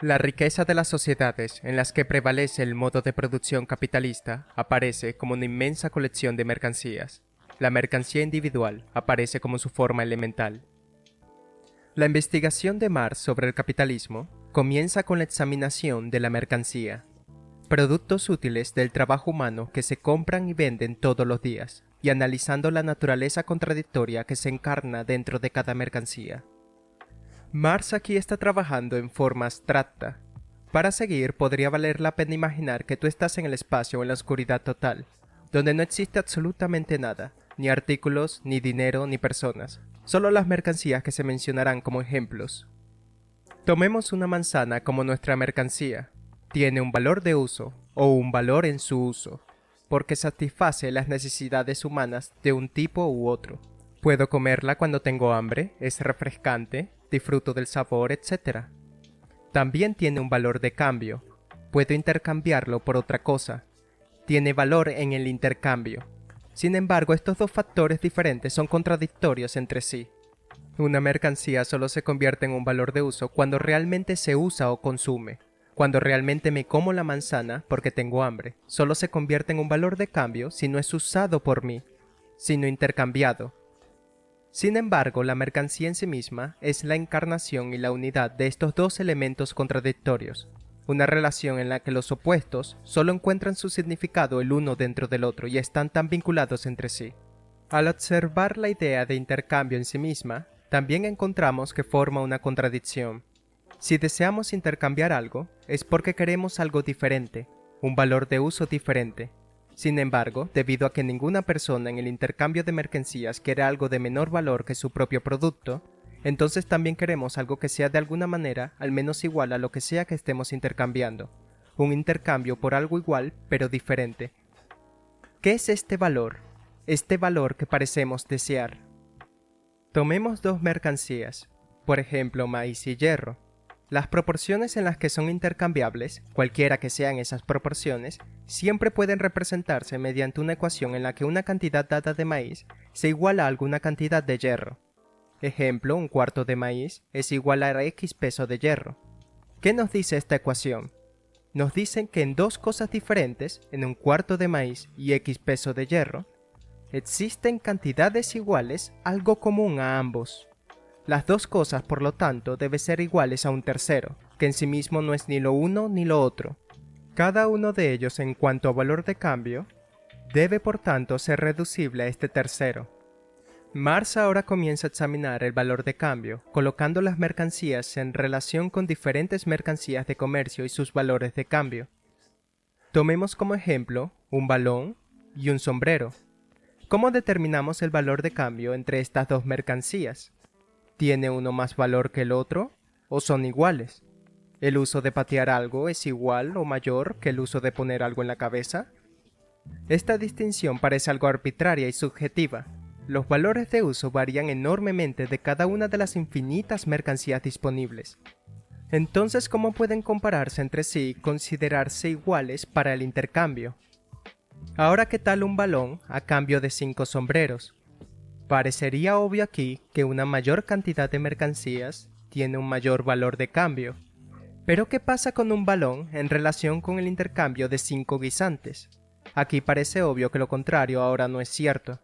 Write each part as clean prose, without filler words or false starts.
La riqueza de las sociedades en las que prevalece el modo de producción capitalista aparece como una inmensa colección de mercancías. La mercancía individual aparece como su forma elemental. La investigación de Marx sobre el capitalismo comienza con la examinación de la mercancía, productos útiles del trabajo humano que se compran y venden todos los días, y analizando la naturaleza contradictoria que se encarna dentro de cada mercancía. Marx aquí está trabajando en forma abstracta. Para seguir, podría valer la pena imaginar que tú estás en el espacio o en la oscuridad total, donde no existe absolutamente nada, ni artículos, ni dinero, ni personas, solo las mercancías que se mencionarán como ejemplos. Tomemos una manzana como nuestra mercancía. Tiene un valor de uso, o un valor en su uso, porque satisface las necesidades humanas de un tipo u otro. Puedo comerla cuando tengo hambre, es refrescante, disfruto del sabor, etc. También tiene un valor de cambio. Puedo intercambiarlo por otra cosa. Tiene valor en el intercambio. Sin embargo, estos dos factores diferentes son contradictorios entre sí. Una mercancía solo se convierte en un valor de uso cuando realmente se usa o consume. Cuando realmente me como la manzana porque tengo hambre, solo se convierte en un valor de cambio si no es usado por mí, sino intercambiado. Sin embargo, la mercancía en sí misma es la encarnación y la unidad de estos dos elementos contradictorios, una relación en la que los opuestos solo encuentran su significado el uno dentro del otro y están tan vinculados entre sí. Al observar la idea de intercambio en sí misma, también encontramos que forma una contradicción. Si deseamos intercambiar algo, es porque queremos algo diferente, un valor de uso diferente. Sin embargo, debido a que ninguna persona en el intercambio de mercancías quiere algo de menor valor que su propio producto, entonces también queremos algo que sea de alguna manera al menos igual a lo que sea que estemos intercambiando. Un intercambio por algo igual, pero diferente. ¿Qué es este valor? Este valor que parecemos desear. Tomemos dos mercancías, por ejemplo maíz y hierro. Las proporciones en las que son intercambiables, cualquiera que sean esas proporciones, siempre pueden representarse mediante una ecuación en la que una cantidad dada de maíz se iguala a alguna cantidad de hierro. Ejemplo, un cuarto de maíz es igual a X peso de hierro. ¿Qué nos dice esta ecuación? Nos dicen que en dos cosas diferentes, en un cuarto de maíz y X peso de hierro, existen cantidades iguales, algo común a ambos. Las dos cosas, por lo tanto, deben ser iguales a un tercero, que en sí mismo no es ni lo uno ni lo otro. Cada uno de ellos, en cuanto a valor de cambio, debe por tanto ser reducible a este tercero. Marx ahora comienza a examinar el valor de cambio, colocando las mercancías en relación con diferentes mercancías de comercio y sus valores de cambio. Tomemos como ejemplo un balón y un sombrero. ¿Cómo determinamos el valor de cambio entre estas dos mercancías? ¿Tiene uno más valor que el otro? ¿O son iguales? ¿El uso de patear algo es igual o mayor que el uso de poner algo en la cabeza? Esta distinción parece algo arbitraria y subjetiva. Los valores de uso varían enormemente de cada una de las infinitas mercancías disponibles. Entonces, ¿cómo pueden compararse entre sí y considerarse iguales para el intercambio? Ahora, ¿qué tal un balón a cambio de 5 sombreros? Parecería obvio aquí que una mayor cantidad de mercancías tiene un mayor valor de cambio. Pero ¿qué pasa con un balón en relación con el intercambio de 5 guisantes? Aquí parece obvio que lo contrario ahora no es cierto.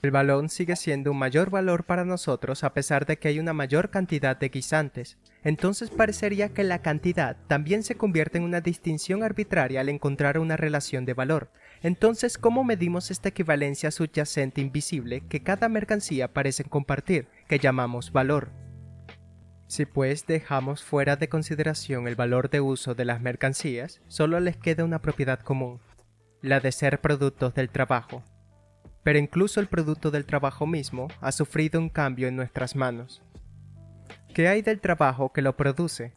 El balón sigue siendo un mayor valor para nosotros a pesar de que hay una mayor cantidad de guisantes. Entonces parecería que la cantidad también se convierte en una distinción arbitraria al encontrar una relación de valor. Entonces, ¿cómo medimos esta equivalencia subyacente invisible que cada mercancía parece compartir, que llamamos valor? Si pues dejamos fuera de consideración el valor de uso de las mercancías, solo les queda una propiedad común, la de ser productos del trabajo. Pero incluso el producto del trabajo mismo ha sufrido un cambio en nuestras manos. ¿Qué hay del trabajo que lo produce?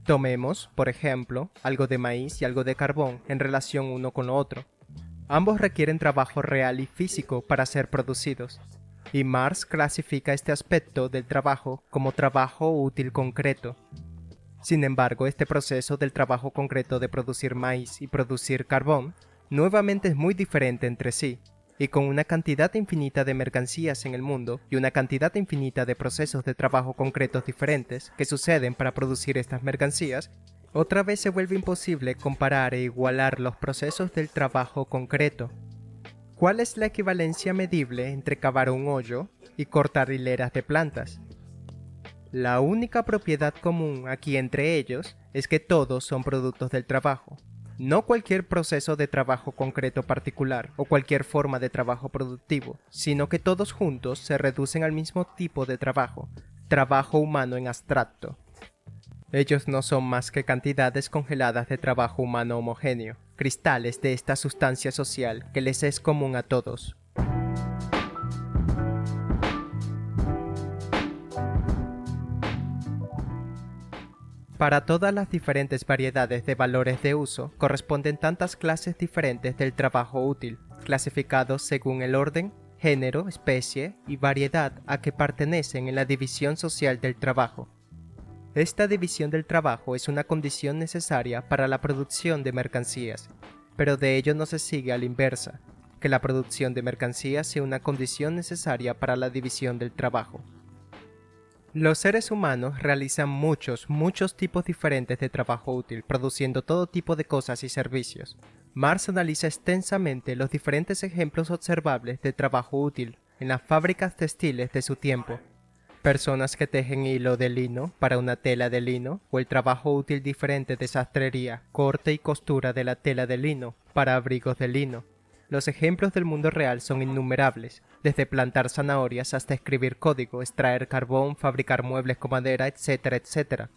Tomemos, por ejemplo, algo de maíz y algo de carbón en relación uno con lo otro. Ambos requieren trabajo real y físico para ser producidos, y Marx clasifica este aspecto del trabajo como trabajo útil concreto. Sin embargo, este proceso del trabajo concreto de producir maíz y producir carbón nuevamente es muy diferente entre sí, y con una cantidad infinita de mercancías en el mundo y una cantidad infinita de procesos de trabajo concretos diferentes que suceden para producir estas mercancías, otra vez se vuelve imposible comparar e igualar los procesos del trabajo concreto. ¿Cuál es la equivalencia medible entre cavar un hoyo y cortar hileras de plantas? La única propiedad común aquí entre ellos es que todos son productos del trabajo. No cualquier proceso de trabajo concreto particular o cualquier forma de trabajo productivo, sino que todos juntos se reducen al mismo tipo de trabajo, trabajo humano en abstracto. Ellos no son más que cantidades congeladas de trabajo humano homogéneo, cristales de esta sustancia social que les es común a todos. Para todas las diferentes variedades de valores de uso, corresponden tantas clases diferentes del trabajo útil, clasificados según el orden, género, especie y variedad a que pertenecen en la división social del trabajo. Esta división del trabajo es una condición necesaria para la producción de mercancías, pero de ello no se sigue a la inversa, que la producción de mercancías sea una condición necesaria para la división del trabajo. Los seres humanos realizan muchos tipos diferentes de trabajo útil, produciendo todo tipo de cosas y servicios. Marx analiza extensamente los diferentes ejemplos observables de trabajo útil en las fábricas textiles de su tiempo. Personas que tejen hilo de lino para una tela de lino, o el trabajo útil diferente de sastrería, corte y costura de la tela de lino para abrigos de lino. Los ejemplos del mundo real son innumerables, desde plantar zanahorias hasta escribir código, extraer carbón, fabricar muebles con madera, etcétera, etcétera.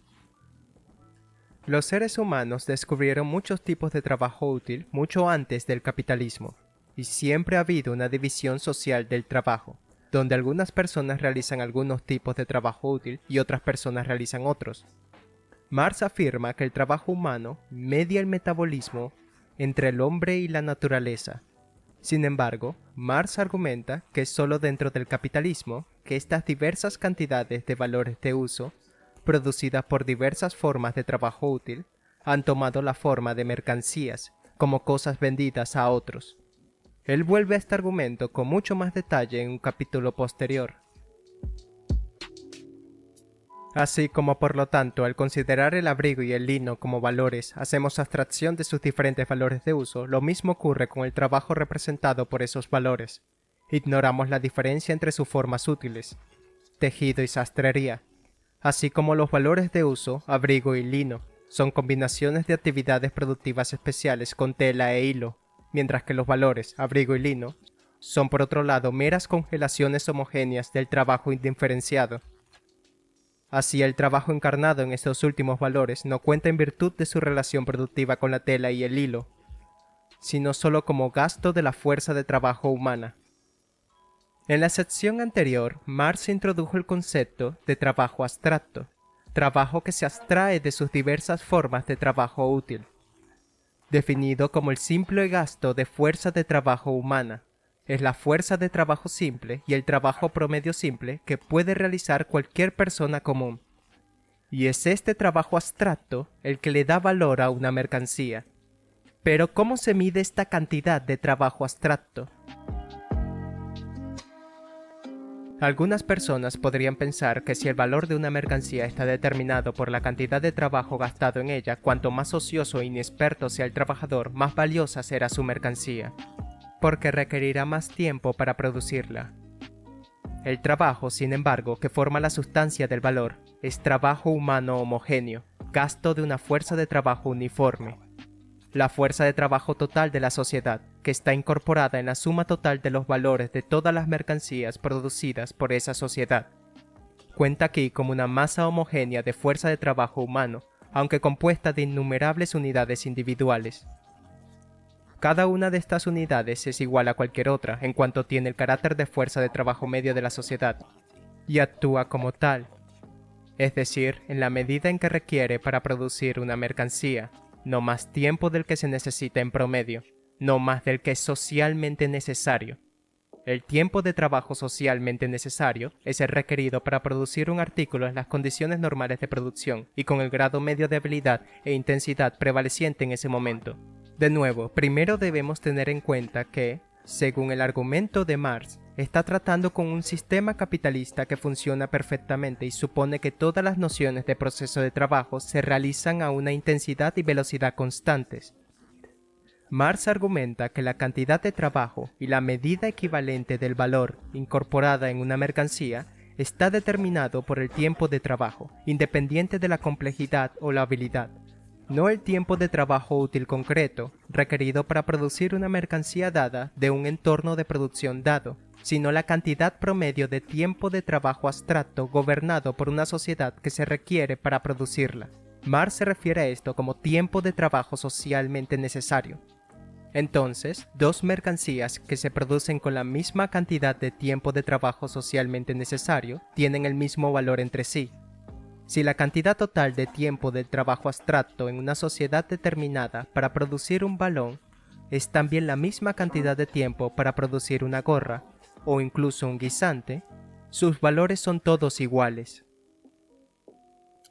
Los seres humanos descubrieron muchos tipos de trabajo útil mucho antes del capitalismo, y siempre ha habido una división social del trabajo, donde algunas personas realizan algunos tipos de trabajo útil y otras personas realizan otros. Marx afirma que el trabajo humano media el metabolismo entre el hombre y la naturaleza. Sin embargo, Marx argumenta que es solo dentro del capitalismo que estas diversas cantidades de valores de uso, producidas por diversas formas de trabajo útil, han tomado la forma de mercancías, como cosas vendidas a otros. Él vuelve a este argumento con mucho más detalle en un capítulo posterior. Así como por lo tanto, al considerar el abrigo y el lino como valores, hacemos abstracción de sus diferentes valores de uso, lo mismo ocurre con el trabajo representado por esos valores. Ignoramos la diferencia entre sus formas útiles, tejido y sastrería, así como los valores de uso, abrigo y lino, son combinaciones de actividades productivas especiales con tela e hilo, mientras que los valores, abrigo y lino, son por otro lado meras congelaciones homogéneas del trabajo indiferenciado. Así, el trabajo encarnado en estos últimos valores no cuenta en virtud de su relación productiva con la tela y el hilo, sino solo como gasto de la fuerza de trabajo humana. En la sección anterior, Marx introdujo el concepto de trabajo abstracto, trabajo que se abstrae de sus diversas formas de trabajo útil, definido como el simple gasto de fuerza de trabajo humana. Es la fuerza de trabajo simple y el trabajo promedio simple que puede realizar cualquier persona común. Y es este trabajo abstracto el que le da valor a una mercancía. Pero ¿cómo se mide esta cantidad de trabajo abstracto? Algunas personas podrían pensar que si el valor de una mercancía está determinado por la cantidad de trabajo gastado en ella, cuanto más ocioso e inexperto sea el trabajador, más valiosa será su mercancía, porque requerirá más tiempo para producirla. El trabajo, sin embargo, que forma la sustancia del valor, es trabajo humano homogéneo, gasto de una fuerza de trabajo uniforme. La fuerza de trabajo total de la sociedad, que está incorporada en la suma total de los valores de todas las mercancías producidas por esa sociedad. Cuenta aquí como una masa homogénea de fuerza de trabajo humano, aunque compuesta de innumerables unidades individuales. Cada una de estas unidades es igual a cualquier otra en cuanto tiene el carácter de fuerza de trabajo medio de la sociedad, y actúa como tal, es decir, en la medida en que requiere para producir una mercancía, no más tiempo del que se necesita en promedio, no más del que es socialmente necesario. El tiempo de trabajo socialmente necesario es el requerido para producir un artículo en las condiciones normales de producción y con el grado medio de habilidad e intensidad prevaleciente en ese momento. De nuevo, primero debemos tener en cuenta que, Según el argumento de Marx, está tratando con un sistema capitalista que funciona perfectamente y supone que todas las nociones de proceso de trabajo se realizan a una intensidad y velocidad constantes. Marx argumenta que la cantidad de trabajo y la medida equivalente del valor incorporada en una mercancía está determinado por el tiempo de trabajo, independiente de la complejidad o la habilidad. No el tiempo de trabajo útil concreto, requerido para producir una mercancía dada de un entorno de producción dado, sino la cantidad promedio de tiempo de trabajo abstracto gobernado por una sociedad que se requiere para producirla. Marx se refiere a esto como tiempo de trabajo socialmente necesario. Entonces, dos mercancías que se producen con la misma cantidad de tiempo de trabajo socialmente necesario tienen el mismo valor entre sí. Si la cantidad total de tiempo del trabajo abstracto en una sociedad determinada para producir un balón es también la misma cantidad de tiempo para producir una gorra o incluso un guisante, sus valores son todos iguales.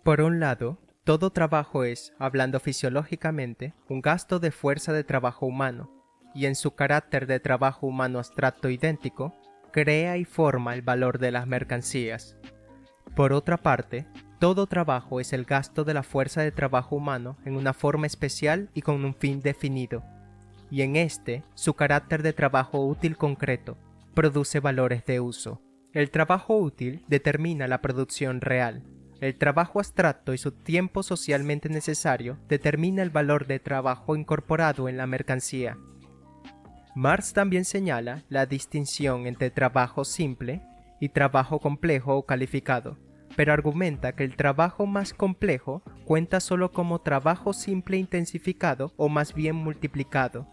Por un lado, todo trabajo es, hablando fisiológicamente, un gasto de fuerza de trabajo humano, y en su carácter de trabajo humano abstracto idéntico, crea y forma el valor de las mercancías. Por otra parte, todo trabajo es el gasto de la fuerza de trabajo humano en una forma especial y con un fin definido, y en este, su carácter de trabajo útil concreto, produce valores de uso. El trabajo útil determina la producción real. El trabajo abstracto y su tiempo socialmente necesario determina el valor de trabajo incorporado en la mercancía. Marx también señala la distinción entre trabajo simple y trabajo complejo o calificado, pero argumenta que el trabajo más complejo cuenta solo como trabajo simple intensificado o más bien multiplicado,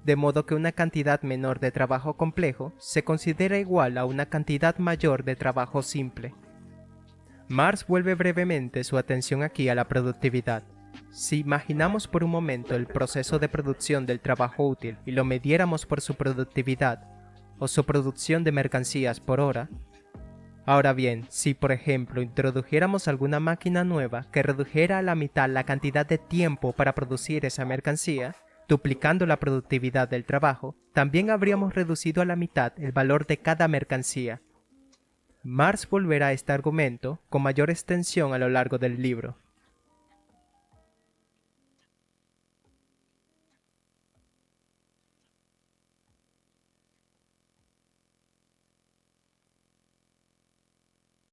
de modo que una cantidad menor de trabajo complejo se considera igual a una cantidad mayor de trabajo simple. Marx vuelve brevemente su atención aquí a la productividad. Si imaginamos por un momento el proceso de producción del trabajo útil y lo midiéramos por su productividad, o su producción de mercancías por hora. Ahora bien, si por ejemplo introdujéramos alguna máquina nueva que redujera a la mitad la cantidad de tiempo para producir esa mercancía, duplicando la productividad del trabajo, también habríamos reducido a la mitad el valor de cada mercancía. Marx volverá a este argumento con mayor extensión a lo largo del libro.